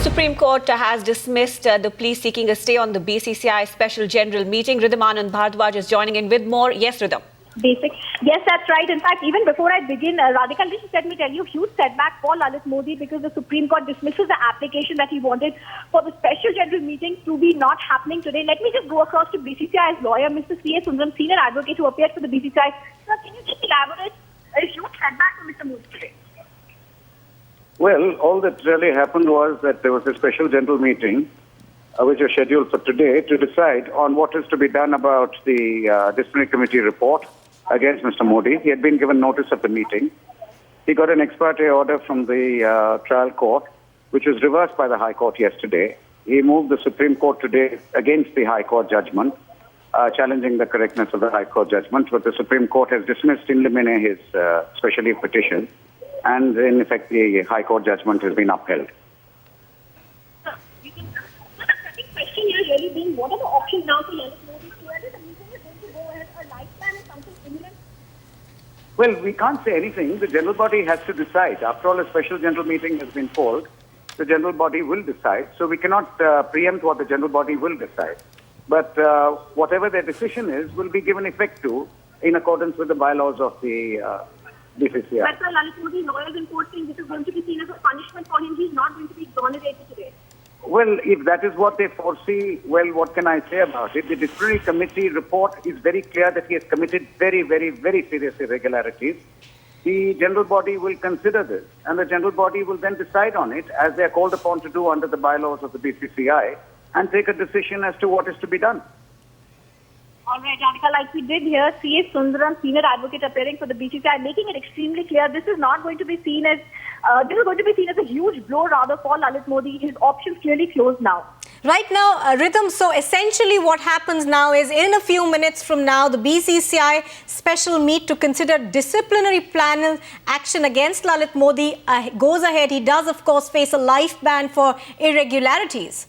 Supreme Court has dismissed the plea seeking a stay on the BCCI special general meeting. Ridham Anand Bhardwaj is joining in with more. Yes, Ridham. Basic. Yes, that's right. In fact, even before I begin, Radhika, let me tell you, huge setback for Lalit Modi because the Supreme Court dismisses the application that he wanted for the special general meeting to be not happening today. Let me just go across to BCCI's lawyer, Mr. C.A. Sundaram, senior advocate who appeared for the BCCI. Sir, can you just elaborate a huge setback for Mr. Modi today? Well, all that really happened was that there was a special general meeting which was scheduled for today to decide on what is to be done about the disciplinary committee report against Mr. Modi. He had been given notice of the meeting. He got an ex parte order from the trial court, which was reversed by the High Court yesterday. He moved the Supreme Court today against the High Court judgment, challenging the correctness of the High Court judgment, but the Supreme Court has dismissed in limine his special leave petition, and in effect the High Court judgment has been upheld. Question here really being, what are the options now for Lalit Modi? Whether the meeting is going to go ahead, a lifespan or something similar? Well, we can't say anything. The general body has to decide. After all, a special general meeting has been called. The general body will decide. So we cannot preempt what the general body will decide. But whatever their decision is will be given effect to in accordance with the bylaws of the BCCI. But Sir, Lalit Modi's lawyers in court saying this is going to be seen as a punishment for him. He's not going to be exonerated today. Well, if that is what they foresee, well, what can I say about it? The disciplinary committee report is very clear that he has committed very, very, very serious irregularities. The general body will consider this, and the general body will then decide on it, as they are called upon to do under the bylaws of the BCCI, and take a decision as to what is to be done. All right, Radhika, like we did here, C.A. Sundaram, senior advocate appearing for the BCCI, making it extremely clear this is not going to be seen as a huge blow rather for Lalit Modi. His options clearly closed now. Right now, Ridham, so essentially what happens now is in a few minutes from now, the BCCI special meet to consider disciplinary plan action against Lalit Modi goes ahead. He does, of course, face a life ban for irregularities.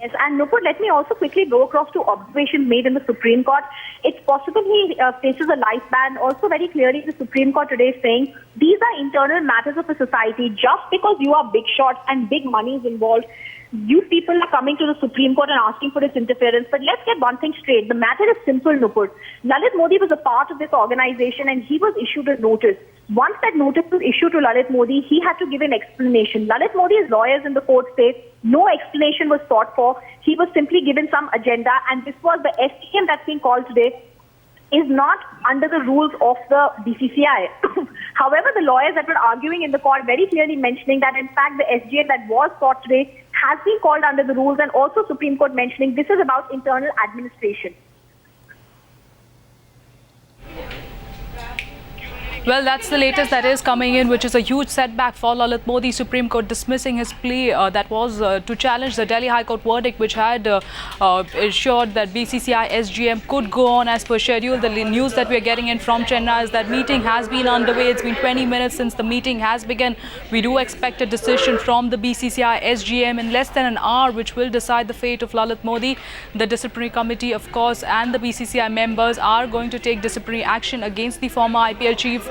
Yes, and Nupur, let me also quickly go across to observations made in the Supreme Court. It's possible he faces a life ban. Also, very clearly, the Supreme Court today is saying these are internal matters of a society. Just because you are big shots and big money is involved, you people are coming to the Supreme Court and asking for this interference. But let's get one thing straight. The matter is simple, Nupur. Lalit Modi was a part of this organization and he was issued a notice. Once that notice was issued to Lalit Modi, he had to give an explanation. Lalit Modi's lawyers in the court say no explanation was sought for. He was simply given some agenda, and this was the SGM that's being called today is not under the rules of the BCCI. However, the lawyers that were arguing in the court very clearly mentioning that in fact the SGM that was sought today has been called under the rules, and also Supreme Court mentioning this is about internal administration. Well, that's the latest that is coming in, which is a huge setback for Lalit Modi. Supreme Court dismissing his plea that was to challenge the Delhi High Court verdict, which had ensured that BCCI SGM could go on as per schedule. The news that we are getting in from Chennai is that meeting has been underway. It's been 20 minutes since the meeting has begun. We do expect a decision from the BCCI SGM in less than an hour, which will decide the fate of Lalit Modi. The disciplinary committee, of course, and the BCCI members are going to take disciplinary action against the former IPL chief